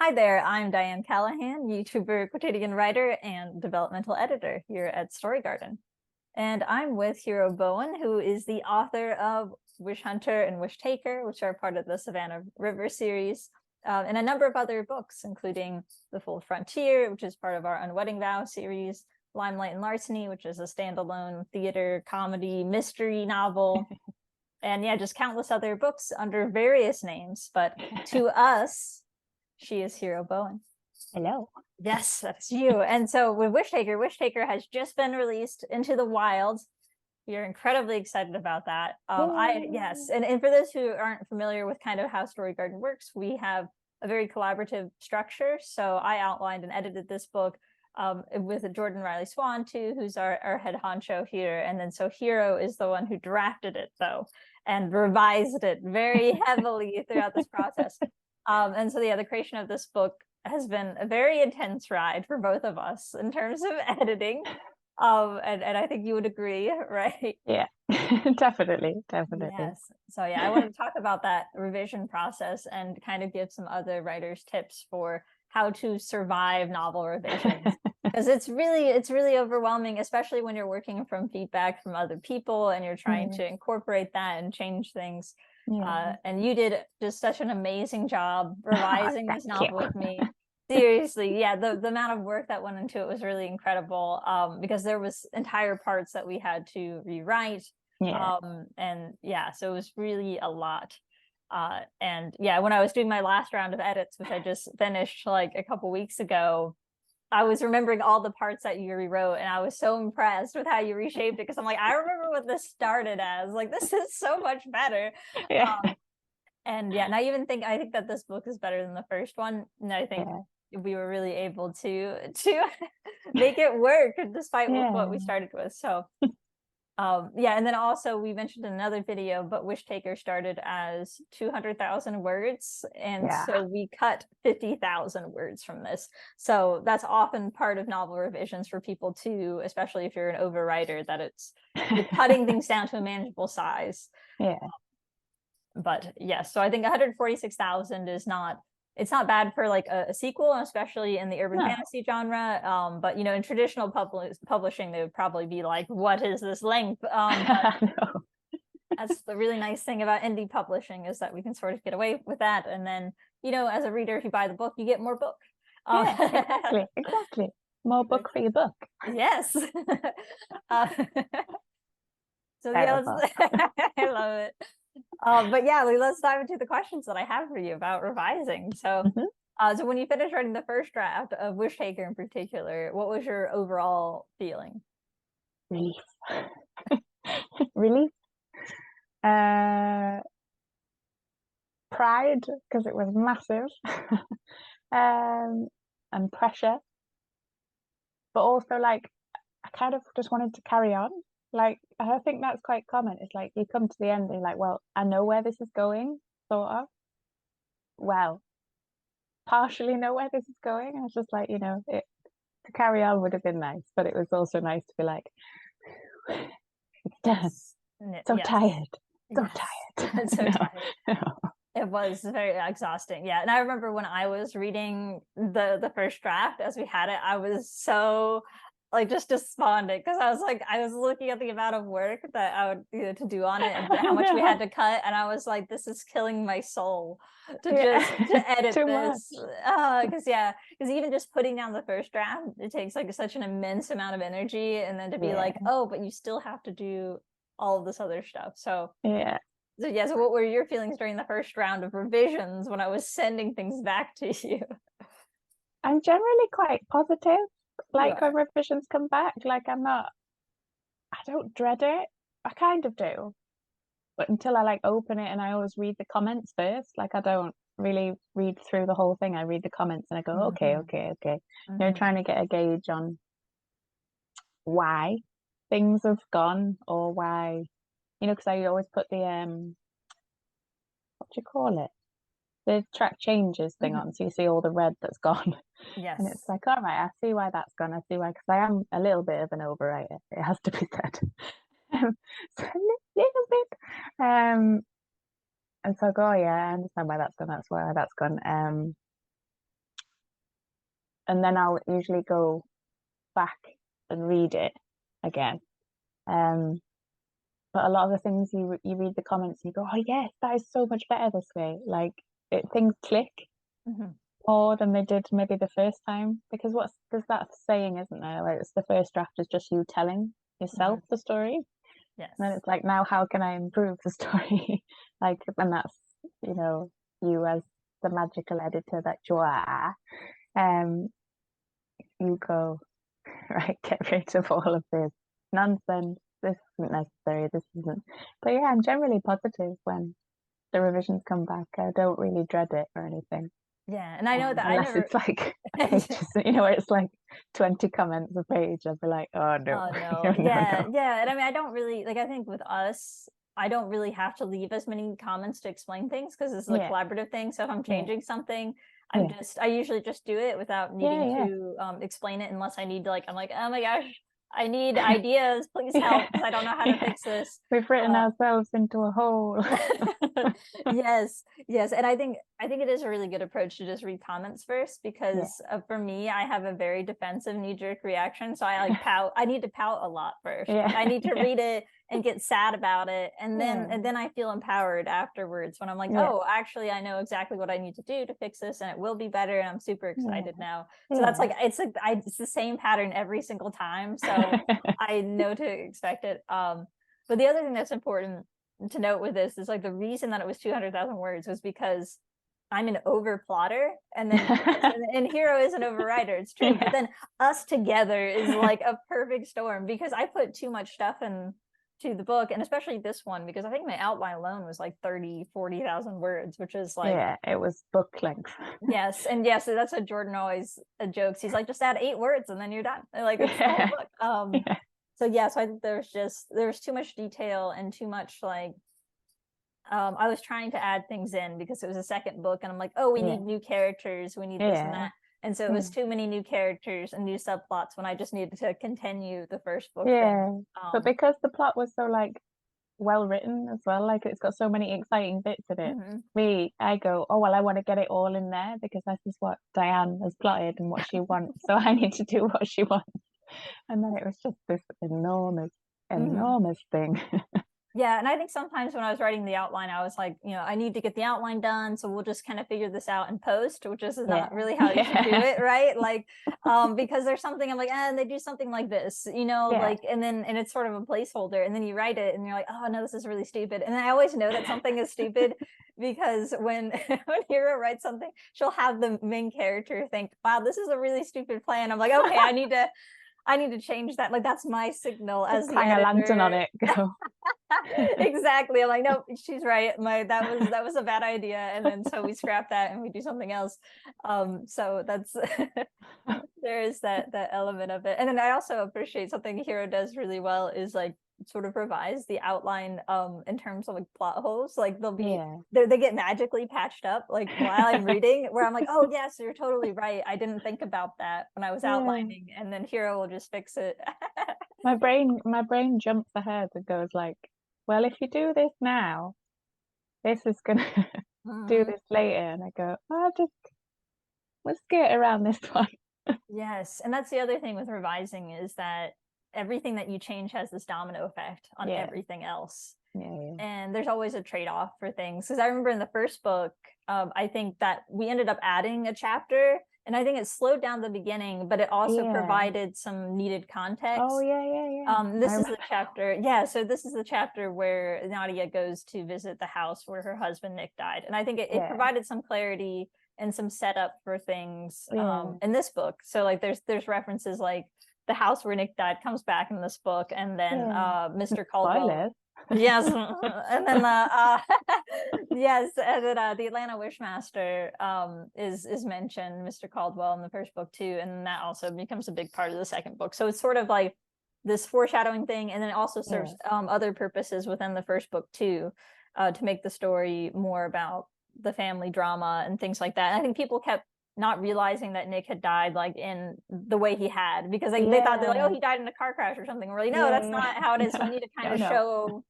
Hi there, I'm Diane Callahan, YouTuber, quotidian writer, and developmental editor here at Story Garden. And I'm with Hero Bowen, who is the author of Wish Hunter and Wish Taker, which are part of the Savannah River series, and a number of other books, including The Full Frontier, which is part of our Unwedding Vow series, Limelight and Larceny, which is a standalone theater, comedy, mystery novel, and yeah, just countless other books under various names. But to us, she is Hero Bowen. Hello. Yes, that's you. And so with Wish Taker has just been released into the wild. We are incredibly excited about that. Yes, and for those who aren't familiar with kind of how Story Garden works, we have a very collaborative structure. So I outlined and edited this book with Jordan Riley Swan too, who's our head honcho here. And then so Hero is the one who drafted it though, and revised it very heavily throughout this process. And so yeah, the creation of this book has been a very intense ride for both of us in terms of editing. And I think you would agree, right? Yeah, definitely. Yes. So yeah, I want to talk about that revision process and kind of give some other writers tips for how to survive novel revisions. Because it's really overwhelming, especially when you're working from feedback from other people and you're trying to incorporate that and change things. And you did just such an amazing job revising this novel with me. Seriously, yeah, the amount of work that went into it was really incredible, because there was entire parts that we had to rewrite. And yeah, so it was really a lot. And yeah, when I was doing my last round of edits, which I just finished like a couple weeks ago, I was remembering all the parts that you rewrote, and I was so impressed with how you reshaped it, because I'm like, I remember what this started as. Like, this is so much better. And yeah, and I think that this book is better than the first one. And I think we were really able to make it work despite what we started with. So yeah, and then also we mentioned in another video, but Wish Taker started as 200,000 words, and so we cut 50,000 words from this. So that's often part of novel revisions for people too, especially if you're an overwriter, that you're cutting things down to a manageable size. But yeah, so I think 146,000 is not, it's not bad for like a sequel, especially in the urban fantasy genre. But you know, in traditional publishing, they would probably be like, what is this length? That's the really nice thing about indie publishing, is that we can sort of get away with that. And then, you know, as a reader, if you buy the book, you get more book. Exactly. More book for your book. Yes. So yeah, I love it. But yeah, let's dive into the questions that I have for you about revising. So, so when you finished writing the first draft of Wish Taker in particular, what was your overall feeling? Relief. Relief. Pride, because it was massive. And pressure. But also, like, I kind of just wanted to carry on. Like, I think that's quite common. It's like you come to the end and you're like, well, I know where this is going, sort of. Well, partially know where this is going. I was just like, you know, to carry on would have been nice, but it was also nice to be like, it's done. So tired. So tired. So tired. It was very exhausting. Yeah. And I remember when I was reading the first draft as we had it, I was so like just despondent, because I was looking at the amount of work that I would, you know, to do on it, and how much we had to cut, and I was like, this is killing my soul to edit this. Because even just putting down the first draft, it takes like such an immense amount of energy, and then to be like, oh, but you still have to do all of this other stuff. So so what were your feelings during the first round of revisions when I was sending things back to you? I'm generally quite positive. Like when revisions come back, like I don't dread it. I kind of do. But until I like open it, and I always read the comments first. Like I don't really read through the whole thing. I read the comments and I go, okay. You know, trying to get a gauge on why things have gone, or why, you know, because I always put the what do you call it? The track changes thing on, so you see all the red that's gone. And it's like, all right, I see why that's gone. I see why, because I am a little bit of an overwriter, it has to be said. So a little bit. And so I go, oh yeah, I understand why that's gone. That's why that's gone. and then I'll usually go back and read it again. But a lot of the things you read the comments and you go, oh yes, that is so much better this way. Like things click more than they did maybe the first time, because there's that saying, isn't there? Like, it's the first draft is just you telling yourself the story. Yes. And then it's like, now how can I improve the story? Like, and that's, you know, you as the magical editor that you are, you go, right, get rid of all of this nonsense. This isn't necessary. This isn't. But yeah, I'm generally positive when the revisions come back. I don't really dread it or anything. Yeah, and I know that unless it's like pages, you know, it's like 20 comments a page. I'd be like, oh no. Oh no. No, Yeah, no. yeah. And I mean, I don't really like, I think with us, I don't really have to leave as many comments to explain things because it's a collaborative thing. So if I'm changing something, I usually just do it without needing to explain it, unless I need to, like, I'm like, oh my gosh, I need ideas, please help, because I don't know how to fix this. We've written ourselves into a hole. Yes, and I think it is a really good approach to just read comments first, because for me, I have a very defensive knee-jerk reaction, so I like pout. I need to pout a lot first. Like, I need to read it and get sad about it, and then I feel empowered afterwards when I'm like, oh, actually, I know exactly what I need to do to fix this, and it will be better, and I'm super excited now. So that's like it's the same pattern every single time, so I know to expect it. But the other thing that's important to note with this is, like, the reason that it was 200,000 words was because I'm an over plotter, and then and Hero is an overwriter. It's true, but then us together is like a perfect storm, because I put too much stuff into the book, and especially this one, because I think my outline alone was like 40,000 words, which is like, it was book length. Yes, and so that's what Jordan always jokes. He's like, just add 8 words and then you're done. Like, it's the whole book. So I think there's too much detail and too much, like, I was trying to add things in because it was a second book, and I'm like, oh, we need new characters, we need this and that, and so it was too many new characters and new subplots when I just needed to continue the first book thing. But because the plot was so, like, well written as well, like, it's got so many exciting bits in it. I go, oh well, I want to get it all in there because this is what Diane has plotted and what she wants, so I need to do what she wants. And then it was just this enormous thing. Yeah, and I think sometimes when I was writing the outline, I was like, I need to get the outline done, so we'll just kind of figure this out in post, which is not really how you should do it, right? Like, because there's something I'm like, and they do something like this, like, and it's sort of a placeholder, and then you write it, and you're like, oh no, this is really stupid, and I always know that something is stupid because when Hero writes something, she'll have the main character think, wow, this is a really stupid plan. I'm like, okay, I need to change that. Like, that's my signal as the editor. Hang a lantern on it. Go. Exactly. I'm like, nope, she's right. That was a bad idea, and then so we scrap that and we do something else. So that's there is that element of it. And then I also appreciate something Hero does really well is, like, sort of revise the outline in terms of, like, plot holes. Like, they'll be they get magically patched up, like, while I'm reading, where I'm like, oh yes, you're totally right, I didn't think about that when I was outlining, and then Hero will just fix it. my brain jumps ahead and goes like, well, if you do this now, this is gonna do this later, and I go, let's get around this one. Yes, and that's the other thing with revising, is that everything that you change has this domino effect on everything else. And there's always a trade-off for things, because I remember in the first book, I think that we ended up adding a chapter, and I think it slowed down the beginning, but it also provided some needed context. This is the chapter. So this is the chapter where Nadia goes to visit the house where her husband Nick died, and I think it provided some clarity and some setup for things in this book. So, like, there's references, like, the house where Nick died comes back in this book, and then Mr. Caldwell. Yes, and then the Atlanta Wishmaster is mentioned, Mr. Caldwell, in the first book too, and that also becomes a big part of the second book. So it's sort of like this foreshadowing thing, and then it also serves other purposes within the first book too, to make the story more about the family drama and things like that. And I think people kept not realizing that Nick had died, like, in the way he had, because they thought, they're like, oh, he died in a car crash or something. Really, no, that's not how it is. So we need to kind of show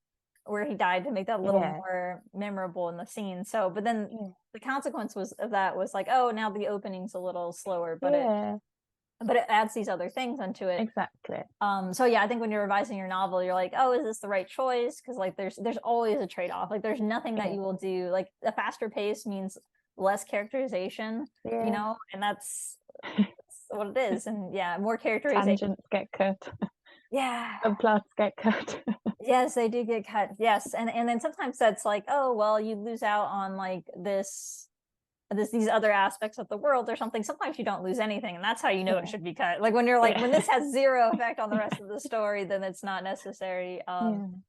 where he died to make that a little more memorable in the scene. So, but then the consequence of that was like, oh, now the opening's a little slower, but it adds these other things into it. Exactly. So yeah, I think when you're revising your novel, you're like, oh, is this the right choice? Because like there's always a trade-off. Like there's nothing that you will do. Like a faster pace means less characterization, you know, and that's what it is. And yeah, more characterization. Tangents get cut. Yeah. Subplots get cut. Yes, they do get cut. Yes. And then sometimes that's like, oh, well, you lose out on like these other aspects of the world or something. Sometimes you don't lose anything, and that's how you know it should be cut. Like when you're like, when this has zero effect on the rest of the story, then it's not necessary. And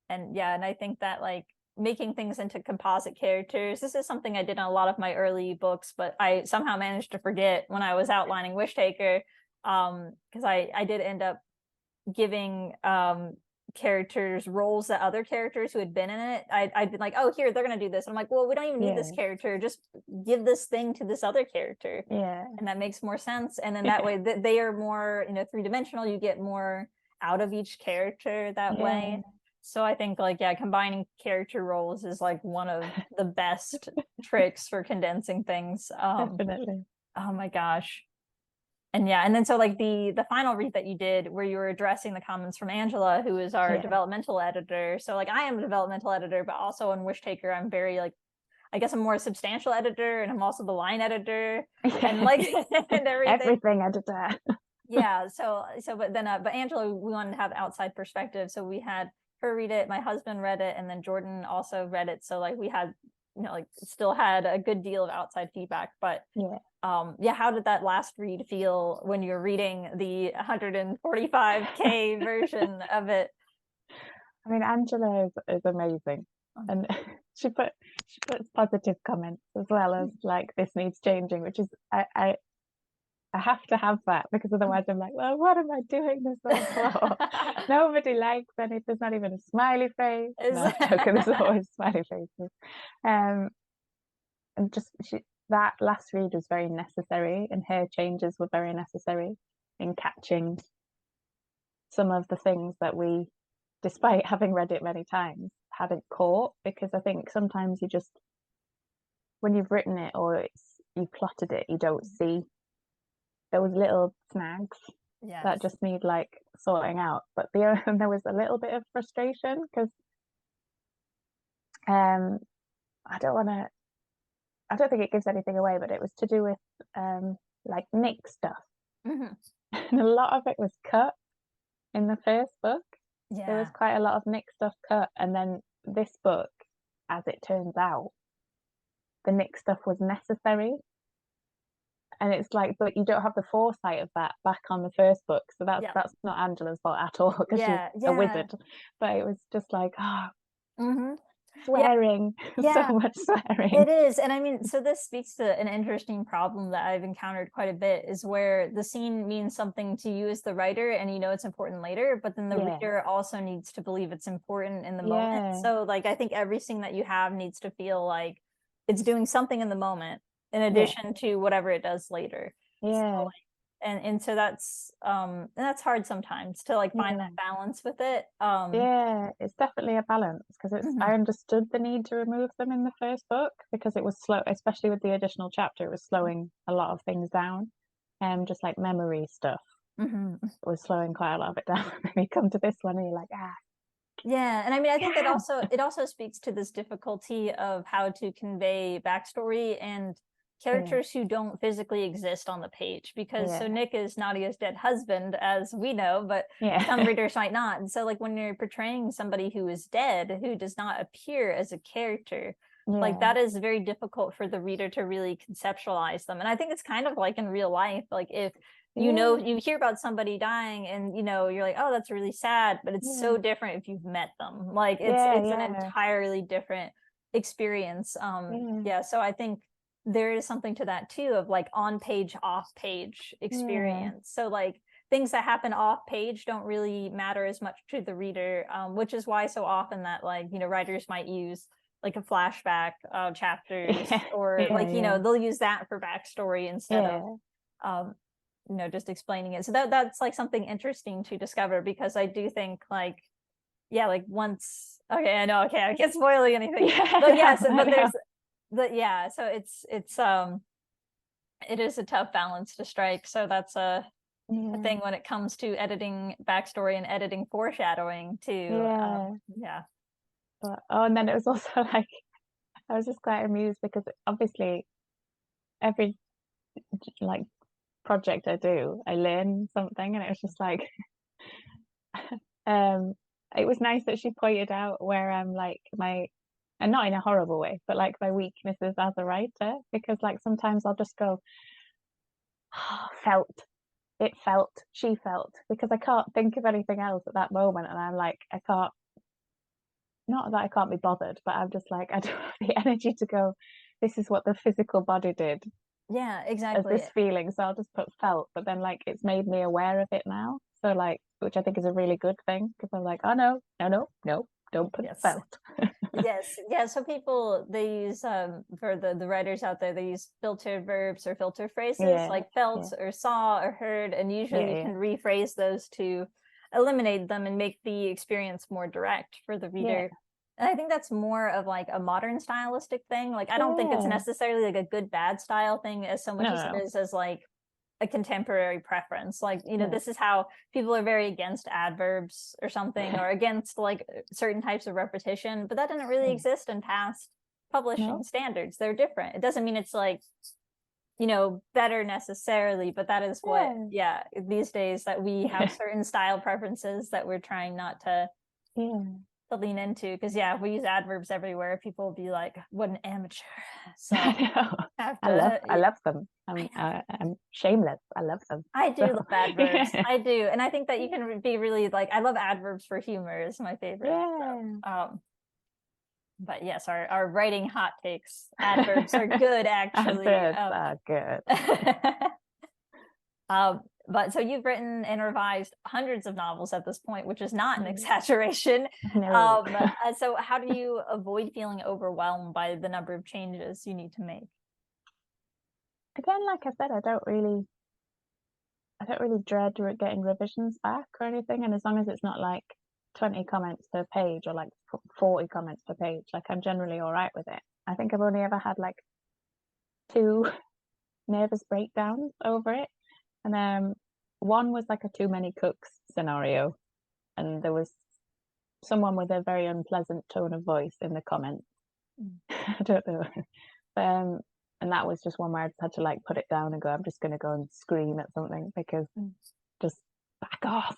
I think that like making things into composite characters, this is something I did in a lot of my early books, but I somehow managed to forget when I was outlining Wishtaker, because I did end up giving characters roles that other characters who had been in it, I'd been like, oh, here, they're gonna do this. I'm like, well, we don't even need this character, just give this thing to this other character, and that makes more sense. And then that way they are more, you know, three-dimensional. You get more out of each character that way. So I think like, yeah, combining character roles is like one of the best tricks for condensing things. Definitely. Oh my gosh. And yeah, and then so like the final read that you did where you were addressing the comments from Angela, who is our developmental editor. So like I am a developmental editor, but also in Wishtaker, I'm very like, I guess I'm more a substantial editor, and I'm also the line editor and like and everything editor. Yeah. So but then but Angela, we wanted to have outside perspective. So we had her read it, my husband read it, and then Jordan also read it. So like we had, you know, like still had a good deal of outside feedback. But how did that last read feel when you're reading the 145K version of it? I mean, Angela is amazing, and she puts positive comments as well as like, this needs changing, which is I have to have that, because otherwise I'm like, well, what am I doing this all for? Nobody likes anything. There's not even a smiley face. No, there's always smiley faces. And just that last read was very necessary, and her changes were very necessary in catching some of the things that we, despite having read it many times, hadn't caught. Because I think sometimes you just, when you've written it or you've plotted it, you don't see those little snags that just need like sorting out. But there was a little bit of frustration because I don't think it gives anything away, but it was to do with like Nick stuff. And a lot of it was cut in the first book. There was quite a lot of Nick stuff cut, and then this book, as it turns out, the Nick stuff was necessary. And it's like, but you don't have the foresight of that back on the first book. So that's not Angela's fault at all, because she's a wizard. But it was just like, swearing, so much swearing. It is. And I mean, so this speaks to an interesting problem that I've encountered quite a bit, is where the scene means something to you as the writer, and you know it's important later, but then the reader also needs to believe it's important in the moment. So like, I think every scene that you have needs to feel like it's doing something in the moment, in addition to whatever it does later. So, like, and so that's hard sometimes to like find that balance with it. It's definitely a balance, because it's I understood the need to remove them in the first book, because it was slow, especially with the additional chapter. It was slowing a lot of things down, just like memory stuff. It was slowing quite a lot of it down. And then you come to this one and you're like, and I mean, I think it also speaks to this difficulty of how to convey backstory and characters who don't physically exist on the page, because so Nick is Nadia's dead husband, as we know, but some readers might not. And so like when you're portraying somebody who is dead, who does not appear as a character, like that is very difficult for the reader to really conceptualize them. And I think it's kind of like in real life, like if you know, you hear about somebody dying and you know, you're like, oh, that's really sad, but it's so different if you've met them. Like it's an entirely different experience. So I think there is something to that too, of like on page, off page experience. So like things that happen off page don't really matter as much to the reader, which is why so often that like, you know, writers might use like a flashback chapters or like, you know, they'll use that for backstory instead of, you know, just explaining it. So that's like something interesting to discover, because I do think like yeah, like once, okay, I know, okay, I can't spoil anything. Yeah, But yes, I but know. there's yeah, so it is a tough balance to strike. So that's a thing when it comes to editing backstory and editing foreshadowing too. Yeah. Yeah. But and then it was also like I was just quite amused because obviously every like project I do, I learn something, and it was just like um it was nice that she pointed out where I'm like my, and not in a horrible way, but like my weaknesses as a writer, because like sometimes I'll just go, oh, felt, it felt, she felt, because I can't think of anything else at that moment, and I'm like, I can't, not that I can't be bothered, but I'm just like, I don't have the energy to go, this is what the physical body did Yeah, as exactly. this feeling, so I'll just put felt, but then like it's made me aware of it now, so like, which I think is a really good thing, because I'm like, oh no, don't put Yes. felt. Yes. Yeah. So people, they use for the writers out there, they use filtered verbs or filter phrases Yeah, like felt yeah, or saw or heard, and usually you yeah, can rephrase those to eliminate them and make the experience more direct for the yeah, reader. And I think that's more of like a modern stylistic thing. Like I don't think it's yeah. necessarily like a good bad style thing as so much No, as it no, is as like a contemporary preference. Like, you know, no, this is how people are very against adverbs or something, or against like certain types of repetition, but that didn't really yeah, exist in past publishing no, standards. They're different. It doesn't mean it's like, you know, better necessarily, but that is what, yeah, yeah, these days that we have certain style preferences that we're trying not yeah. to lean into. Because yeah, if we use adverbs everywhere, people will be like, what an amateur. So I know. have I to love them. I know. I'm shameless. I love them. I do So love adverbs. yeah, I do. And I think that you can be really like, I love adverbs for humor is my favorite. yeah. So, but yes, our writing hot takes, adverbs are good actually. Adverbs are good. But so you've written and revised hundreds of novels at this point, which is not an Mm. exaggeration. No. So how do you avoid feeling overwhelmed by the number of changes you need to make? Again, like I said, I don't really dread getting revisions back or anything. And as long as it's not like 20 comments per page or like 40 comments per page, like I'm generally all right with it. I think I've only ever had like 2 nervous breakdowns over it. And one was like a too many cooks scenario. And there was someone with a very unpleasant tone of voice in the comments. I don't know. Um, and that was just one where I just had to like put it down and go, I'm just going to go and scream at something, because just back off.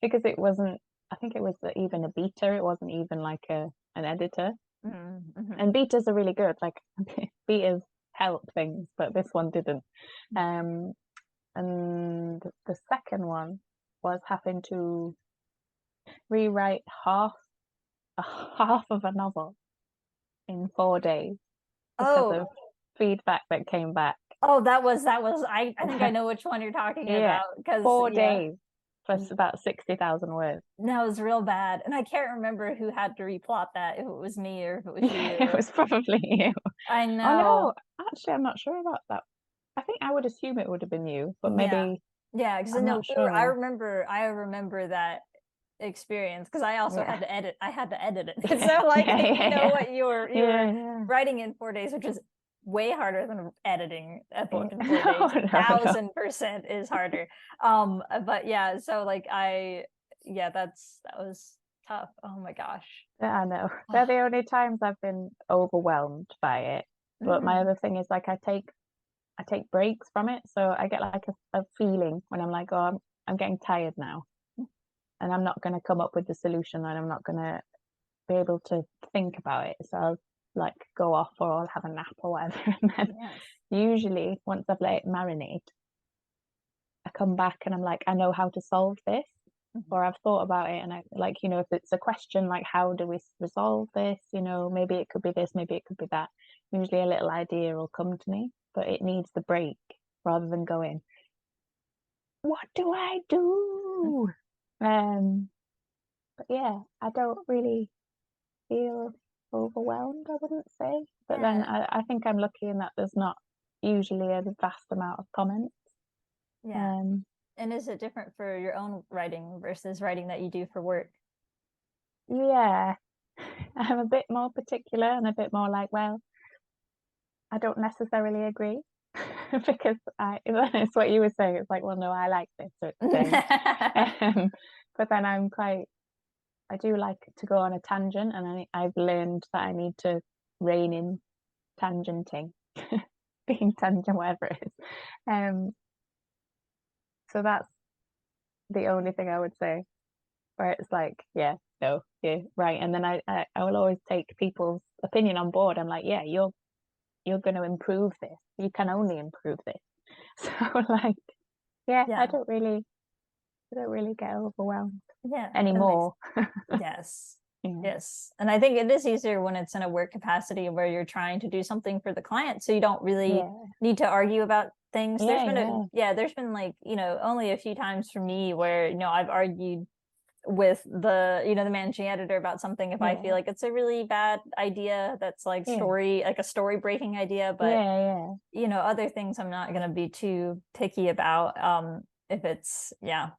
Because it wasn't, I think it was even a beta, it wasn't even like an editor. Mm-hmm. And betas are really good, like betas help things, but this one didn't. And the second one was having to rewrite half of a novel in 4 days because Oh, of feedback that came back. oh, that was I think I know which one you're talking Yeah, about because 4 days for about 60,000 words. that was real bad. And I can't remember who had to replot that, if it was me or if it was It you. was probably you. I Oh know. no, actually, I'm not sure about that. I think I would assume it would have been you, but Yeah. maybe Yeah, because I'm no, not sure. I remember that experience because I also Yeah, had to edit it. So like yeah, you know yeah, what you were yeah, yeah, writing in 4 days, which is way harder than editing a yeah. book in 4 days. No, no, no. 1,000% is harder. But yeah, so like yeah, that was tough. Oh my gosh. Yeah, I know. They're the only times I've been overwhelmed by it. But my Mhm. other thing is like I take breaks from it, so I get like a feeling when I'm like, oh, I'm getting tired now, and I'm not going to come up with the solution, and I'm not going to be able to think about it. So I'll like go off, or I'll have a nap or whatever. And then Yes. usually once I've let it marinate, I come back and I'm like, I know how to solve this, Mhm. or I've thought about it, and I like, if it's a question like, how do we resolve this? Maybe it could be this, maybe it could be that. Usually a little idea will come to me, but it needs the break rather than going, what do I do? But yeah, I don't really feel overwhelmed, I wouldn't say. But then Yeah. I think I'm lucky in that there's not usually a vast amount of comments. Yeah. Um, And is it different for your own writing versus writing that you do for work? yeah, I'm a bit more particular and a bit more like, well, I don't necessarily agree because it's what you were saying. It's like, well, no, I like this, so it's staying. But then I do like to go on a tangent, and I've learned that I need to rein in tangenting, being tangent, whatever it is. So that's the only thing I would say, where it's like, yeah, no, yeah, right. And then I will always take people's opinion on board. I'm like, yeah, you're going to improve this. You can only improve this. So like, yeah, I Yeah. don't really get overwhelmed Yeah. anymore. Yes. Yeah. Yes. And I think it is easier when it's in a work capacity where you're trying to do something for the client. So you don't really Yeah. need to argue about things. There's Yeah, been there's been like, only a few times for me where, I've argued with the, the managing editor about something if I feel yeah, like it's a really bad idea that's like yeah, like a story breaking idea. But yeah, other things I'm not going to be too picky about if it's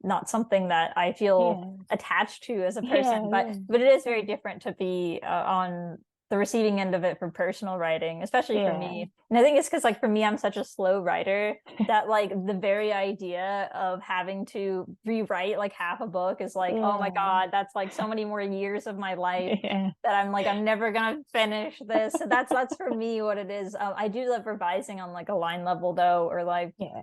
not something that I feel yeah, attached to as a yeah, person. yeah, But it is very different to be on the receiving end of it for personal writing, especially for yeah, me. And I think it's because like for me, I'm such a slow writer that like the very idea of having to rewrite like half a book is like, oh my yeah, God, that's like so many more years of my life yeah, that I'm like, I'm never gonna finish this. So that's for me what it is. I do love revising on like a line level though, or like, yeah,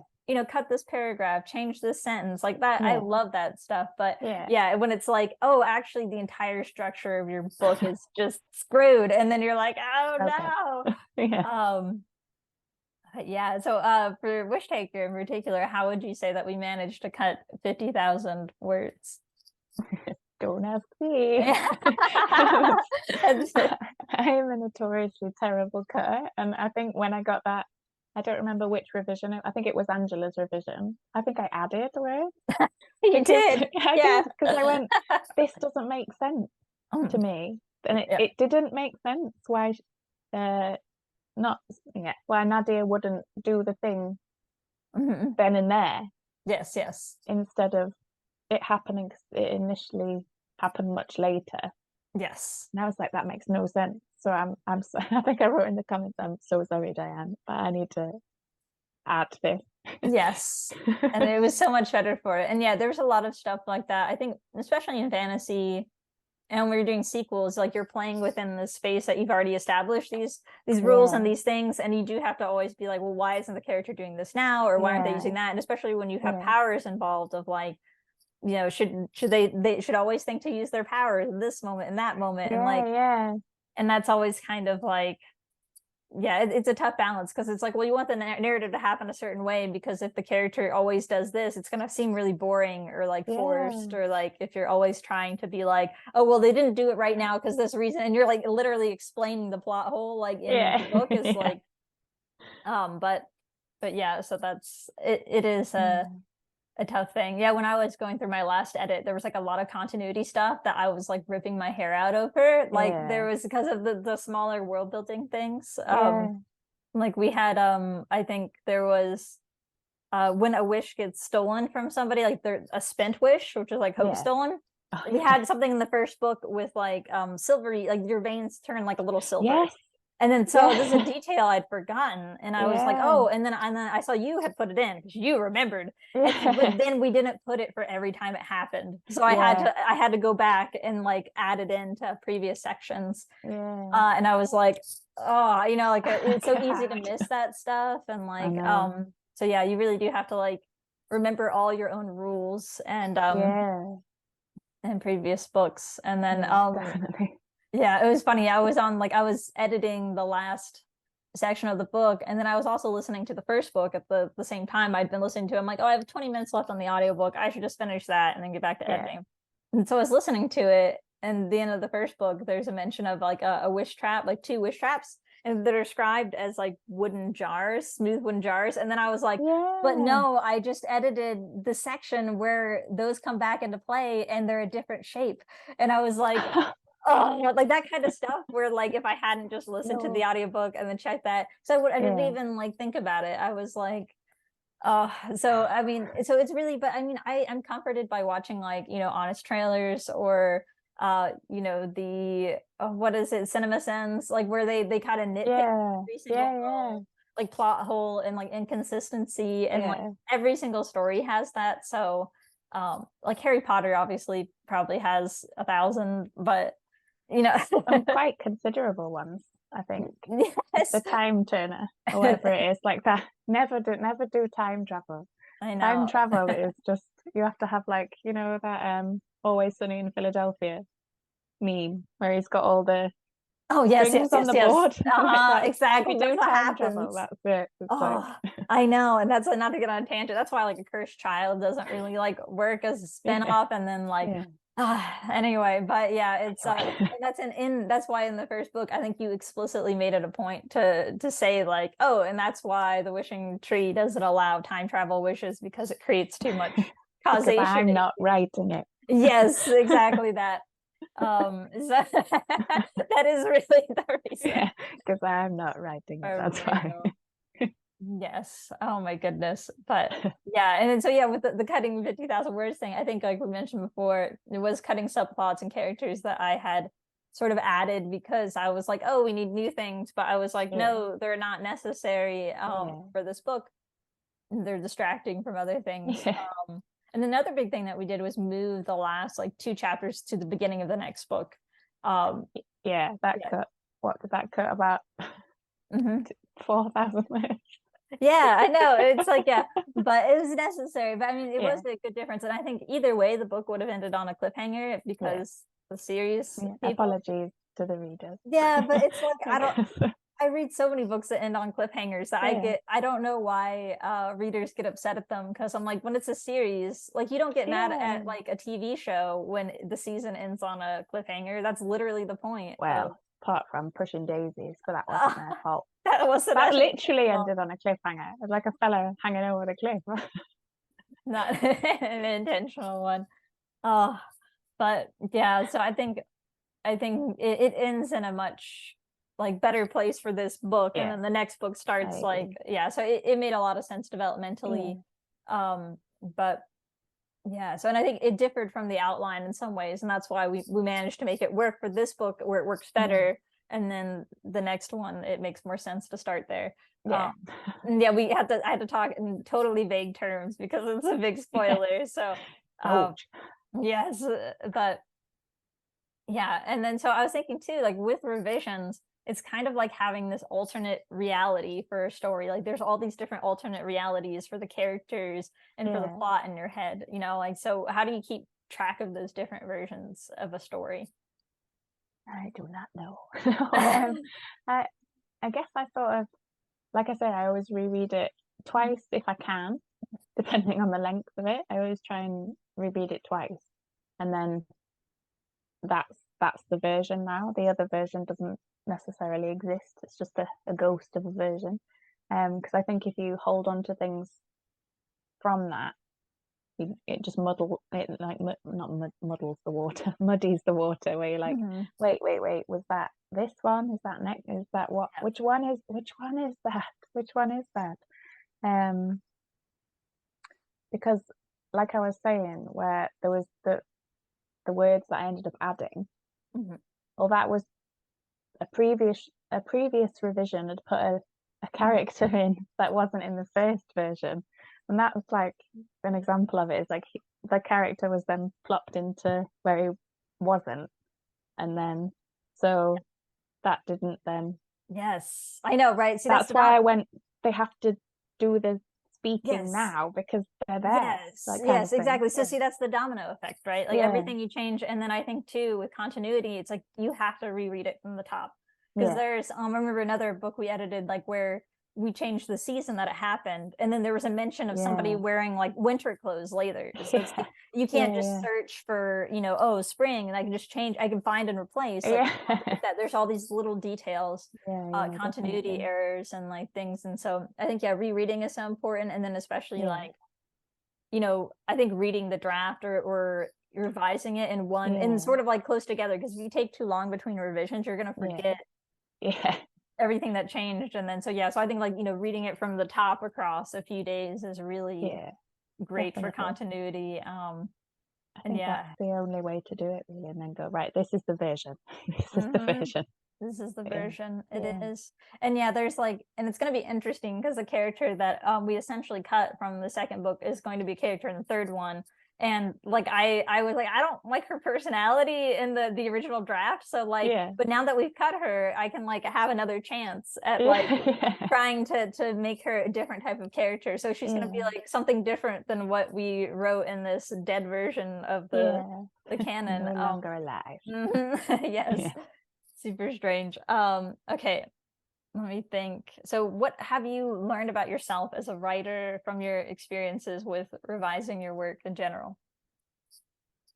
cut this paragraph, change this sentence, like that. I yeah, love that stuff. But yeah, yeah, when it's like, oh, actually the entire structure of your book is just screwed, and then you're like, okay, oh yeah. no. Yeah. So for Wish Taker in particular, how would you say that we managed to cut 50,000 words? Don't ask me. That's it. I am a notoriously terrible cutter, and I think when I got that, I don't remember which revision. I think it was Angela's revision. I think I added words You because did. I Yeah. did because I went, this doesn't make sense to me, and Yeah. it didn't make sense why not why Nadia wouldn't do the thing Mhm. then and there Yes, yes. instead of it happening. It initially happened much later. Yes. And I was like, that makes no sense. So I'm I think I wrote in the comments, I'm so sorry, Diane, but I need to add this. Yes. And it was so much better for it. And yeah, there's a lot of stuff like that. I think especially in fantasy and when you're doing sequels, like you're playing within the space that you've already established these rules and Yeah, these things, and you do have to always be like, well, why isn't the character doing this now? Or why aren't they yeah, using that? And especially when you have yeah, powers involved of like, should they should always think to use their powers in this moment in that moment. And yeah, like, yeah, and that's always kind of like, yeah, it's a tough balance because it's like, well, you want the narrative to happen a certain way because if the character always does this, it's going to seem really boring or like forced, yeah, or like if you're always trying to be like, oh, well, they didn't do it right now because this reason, and you're like literally explaining the plot hole like in the book is yeah, like, but yeah, so that's it. It is a tough thing. Yeah, when I was going through my last edit, there was like a lot of continuity stuff that I was like ripping my hair out over. Like yeah, there was because of the smaller world building things. yeah, Like we had I think there was when a wish gets stolen from somebody, like there a spent wish, which is like hope yeah. stolen. Oh, We yeah. had something in the first book with like silvery, like your veins turn like a little silver. Yes, And then so this is a yeah, detail I'd forgotten, and I was like, yeah, oh, and then I saw you had put it in because you remembered, but yeah, then we didn't put it for every time it happened, so I yeah, had to go back and like add it into previous sections, yeah. and I was like, oh, like Oh, it's so easy to God. miss that stuff, and I like know. so yeah, you really do have to like remember all your own rules Yeah, and previous books, and then yeah, definitely. yeah, it was funny. I was editing the last section of the book, and then I was also listening to the first book at the same time I'd been listening to. I'm like, oh, I have 20 minutes left on the audiobook. I should just finish that and then get back to Yeah. editing. And so I was listening to it, and the end of the first book, there's a mention of like a wish trap, like two wish traps, and that are described as like wooden jars, smooth wooden jars. And then I was like, but Yeah. no, I just edited the section where those come back into play and they're a different shape. And I was like, oh, like that kind of stuff where like if I hadn't just listened to the No. audiobook and then checked that, so I didn't Yeah. even like think about it. I was like, oh, so I mean, so it's really, but I mean, I'm comforted by watching like, honest trailers or you know, the what is it, Cinema Sins, like where they kind of nitpick Yeah. every single Yeah. little, like plot hole and like inconsistency, and like every single story has that. So like Harry Potter obviously probably has 1,000, but you know, some quite considerable ones, I think. yes. The time turner or whatever it is, like that. Never do time travel. I know. Time travel is just, you have to have like, you know, that Always Sunny in Philadelphia meme where he's got all the Oh yes, strings on the board. Exactly. If you do That's what time happens. travel, that's it. It's oh, I know, and that's not to get on a tangent. That's why like A Cursed Child doesn't really like work as a spin-off, and then like anyway, but yeah, it's that's why in the first book I think you explicitly made it a point to say like, oh, and that's why the wishing tree doesn't allow time travel wishes, because it creates too much causation. Because I'm not writing it. Yes, exactly that. That is really the reason. Because I'm not writing it. That's why. Yes. Oh my goodness. But yeah, and then so yeah, with the cutting 50,000 words thing, I think like we mentioned before, it was cutting subplots and characters that I had sort of added because I was like, oh, we need new things, but I was like, no, they're not necessary for this book. They're distracting from other things. And another big thing that we did was move the last like 2 chapters to the beginning of the next book. Cut. What did that cut? About 4,000 words. Yeah, I know. It's like, yeah, but it was necessary. But I mean, it was a good difference. And I think either way, the book would have ended on a cliffhanger because the series. Apologies to the readers. Yeah, but it's like, I read so many books that end on cliffhangers that I don't know why readers get upset at them, because I'm like, when it's a series, like you don't get mad at like a TV show when the season ends on a cliffhanger. That's literally the point. Well, apart from Pushing Daisies, but that wasn't their fault. That literally ended on a cliffhanger. It was like a fella hanging over the cliff. Not an intentional one. Oh, but yeah, so I think it ends in a much like better place for this book, and then the next book starts like so it made a lot of sense developmentally. But yeah, so and I think it differed from the outline in some ways, and that's why we managed to make it work for this book where it works better. And then the next one, it makes more sense to start there. I had to talk in totally vague terms because it's a big spoiler. So yes, but yeah. And then so I was thinking too, like with revisions, it's kind of like having this alternate reality for a story. Like there's all these different alternate realities for the characters and for the plot in your head, you know, like, so how do you keep track of those different versions of a story? I do not know. I guess I sort of, like I say, I always reread it twice if I can, depending on the length of it. I always try and reread it twice, and then that's the version now. The other version doesn't necessarily exist. It's just a ghost of a version. Because I think if you hold on to things from that, it just muddles the water, muddies the water, where you're like, wait, was that this one? Is that next? Is that what? Which one is that? Which one is that? Because like I was saying, where there was the words that I ended up adding, well, that was a previous revision had put a character in that wasn't in the first version. And that was like an example of it. Is like the character was then plopped into where he wasn't, and then so that didn't then. Yes, I know, right? See, that's why I went. They have to do the speaking now because they're there. Yes, exactly. So see, that's the domino effect, right? Like everything you change, and then I think too with continuity, it's like you have to reread it from the top, because there's I remember another book we edited like where we changed the season that it happened, and then there was a mention of somebody wearing like winter clothes later. So it's like, you can't just search for, you know, spring, and I can just change, I can find and replace like that. There's all these little details, continuity errors and like things. And so I think rereading is so important. And then especially like, you know, I think reading the draft or revising it in one and sort of like close together, because if you take too long between revisions, you're gonna forget everything that changed. And then so I think like, you know, reading it from the top across a few days is really great for continuity. I And think that's the only way to do it, really, and then go, right, this is the vision. This is the vision. This is the Yeah. version. It Yeah. is. And yeah, there's like, and it's going to be interesting because the character that we essentially cut from the second book is going to be a character in the third one. And like I was like, I don't like her personality in the original draft. So like, Yeah. but now that we've cut her, I can like have another chance at Yeah. like Yeah. trying to make her a different type of character. So she's going to be Yeah. like something different than what we wrote in this dead version of the canon. No longer alive. Yes. Yeah. Super strange. Okay, let me think. So what have you learned about yourself as a writer from your experiences with revising your work in general?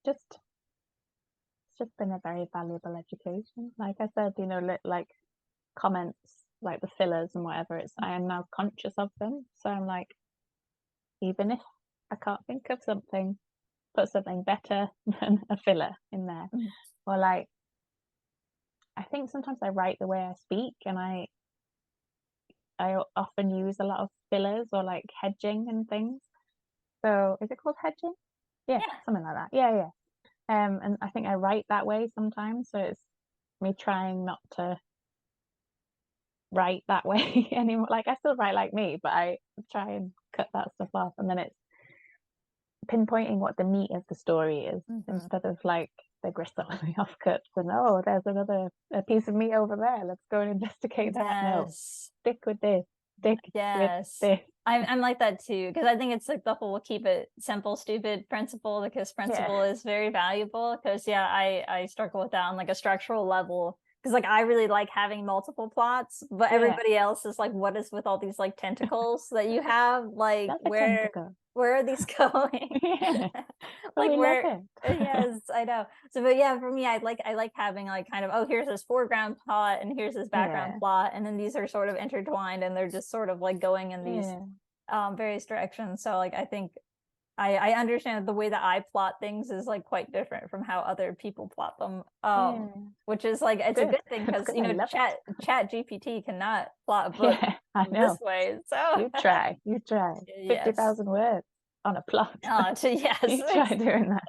It's just been a very valuable education. Like I said, you know, like comments, like the fillers and whatever, I am now conscious of them. So I'm like, even if I can't think of something, put something better than a filler in there. Or like, I think sometimes I write the way I speak, and I often use a lot of fillers or like hedging and things. So is it called hedging? Yeah, something like that. Yeah. And I think I write that way sometimes. So it's me trying not to write that way anymore. Like I still write like me, but I try and cut that stuff off. And then it's pinpointing what the meat of the story is instead of like the gristle and the offcuts and there's a piece of meat over there, let's go and investigate that. No, stick with this. With this. I'm like that too, because I think it's like the whole keep it simple stupid principle, because principle is very valuable. Because I struggle with that on like a structural level, because like I really like having multiple plots, but everybody else is like, what is with all these like tentacles that you have, like where are these going? Like where yes, I know. So but yeah, for me, I like having like kind of, here's this foreground plot and here's this background plot, and then these are sort of intertwined and they're just sort of like going in these various directions. So like I think I understand the way that I plot things is like quite different from how other people plot them, which is like, it's a good thing, because you know chat GPT cannot plot a book this way. So you try 50,000 words on a plot. You try doing that.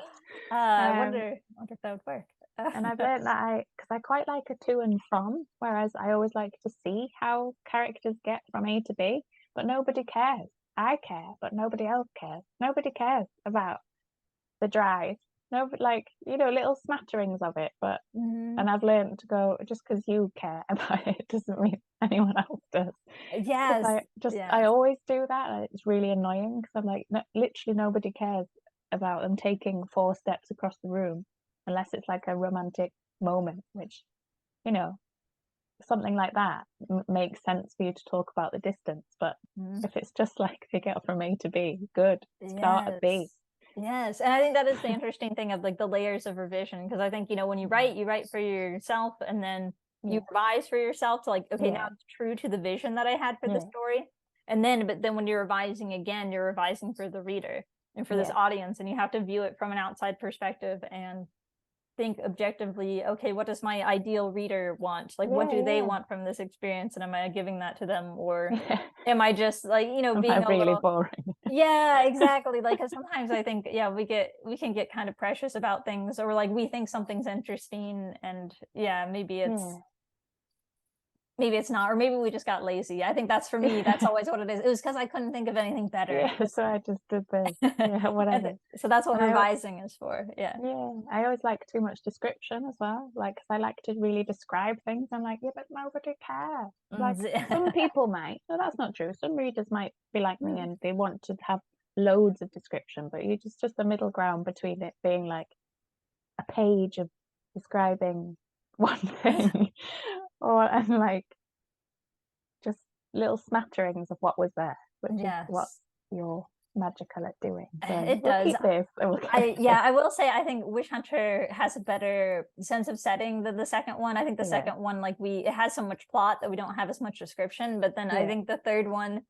I wonder if that would work. And I've learned that because I quite like a to and from, whereas I always like to see how characters get from A to B, but nobody cares. I care, but nobody else cares. Nobody cares about the drive. Nobody, like, you know, little smatterings of it, but and I've learned to go, just because you care about it doesn't mean anyone else does. I always do that, and it's really annoying, because I'm like, literally nobody cares about them taking 4 steps across the room unless it's like a romantic moment, which, you know, something like that makes sense for you to talk about the distance. But if it's just like they get from A to B, good, start at B. Yes, and I think that is the interesting thing of like the layers of revision, because I think, you know, when you write for yourself, and then you revise for yourself to like, okay, now it's true to the vision that I had for the story. And then, but then when you're revising again, you're revising for the reader and for this audience, and you have to view it from an outside perspective and think objectively, okay, what does my ideal reader want? Like, what do they want from this experience? And am I giving that to them? Or am I just like, you know, being a really little boring? Yeah, exactly. Like, cause sometimes I think, we can get kind of precious about things, or like we think something's interesting, and maybe it's not, or maybe we just got lazy. I think that's, for me, that's always what it is. It was because I couldn't think of anything better. So I just did this. Whatever. So that's what revising is for. I always like too much description as well. Like, cause I like to really describe things. I'm like, but nobody cares. Like, some people might. No, that's not true. Some readers might be like me and they want to have loads of description, but you just a middle ground between it being like a page of describing one thing and like just little smatterings of what was there, which is what you're magical at doing. So it does. Keep this. I will say, I think Witch Hunter has a better sense of setting than the second one. I think the second one, like it has so much plot that we don't have as much description, but then I think the third one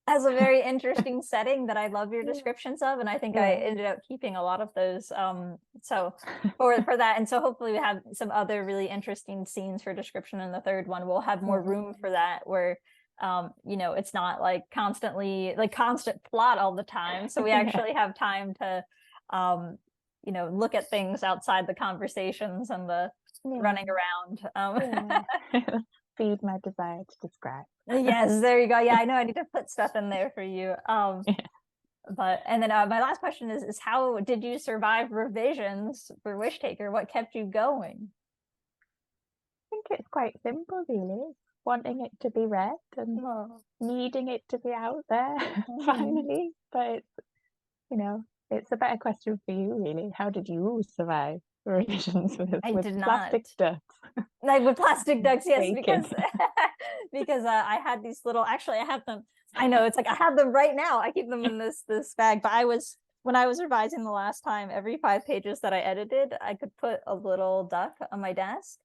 has a very interesting setting that I love your descriptions of, and I think I ended up keeping a lot of those. So for that, and so hopefully we have some other really interesting scenes for description in the third one. We'll have more room for that, where you know, it's not like constant plot all the time. So we actually have time to look at things outside the conversations and the running around. Feed my desire to describe. Yes, there you go. Yeah, I know I need to put stuff in there for you. But and then my last question is how did you survive revisions for Wish Taker? What kept you going? I think it's quite simple, really. Wanting it to be read and needing it to be out there finally. But it's a better question for you, really. How did you survive revisions with plastic ducks? Like with plastic ducks, yes, because I had these little. Actually, I have them. I know it's like I have them right now. I keep them in this bag. But when I was revising the last time, every 5 pages that I edited, I could put a little duck on my desk.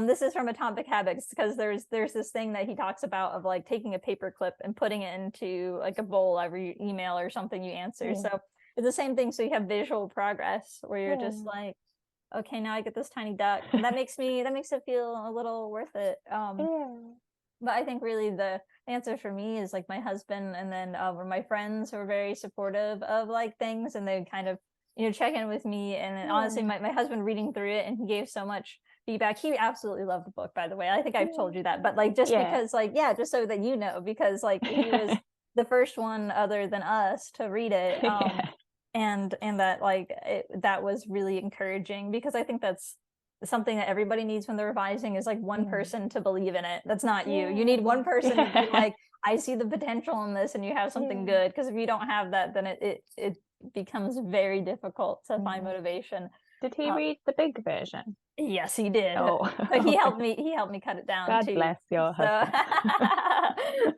This is from Atomic Habits, because there's this thing that he talks about of like taking a paper clip and putting it into like a bowl every email or something you answer. So it's the same thing. So you have visual progress where you're just like, okay, now I get this tiny duck, and that makes it feel a little worth it. But I think really the answer for me is like my husband, and then my friends who are very supportive of like things, and they kind of check in with me. And then honestly, my husband reading through it, and he gave so much feedback. He absolutely loved the book, by the way. I think I've told you that, but like just because like just so that because like he was the first one other than us to read it. And that like that was really encouraging, because I think that's something that everybody needs when they're revising, is like one person to believe in it. That's not you. You need one person to be like, I see the potential in this, and you have something good. Because if you don't have that, then it becomes very difficult to find motivation. Did he read the big version? Yes, he did. But he helped me cut it down. God too. Bless your husband.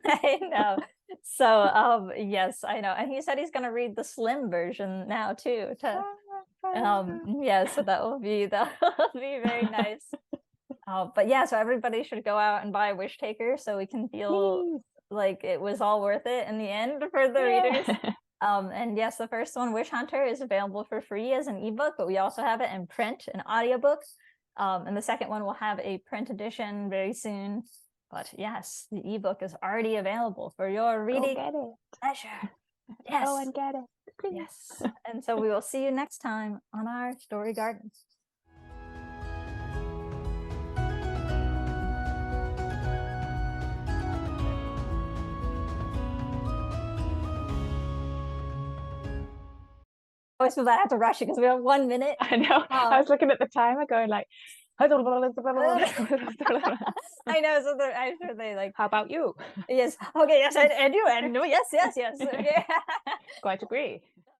I know. So yes, I know. And he said he's gonna read the slim version now too. So that will be very nice. But yeah, so everybody should go out and buy Wish Taker, so we can feel like it was all worth it in the end for the readers. And yes, the first one, Wish Hunter, is available for free as an ebook, but we also have it in print and audiobook. And the second one will have a print edition very soon. But yes, the ebook is already available for your reading pleasure. Yes. Go and get it. Please. Yes. And so we will see you next time on our Story Gardens. I always feel that I have to rush it because we have 1 minute. I know. I was looking at the timer going like, I know. So I'm sure they like. How about you? Yes. Okay. Yes, I do. And yes. Okay. Quite agree.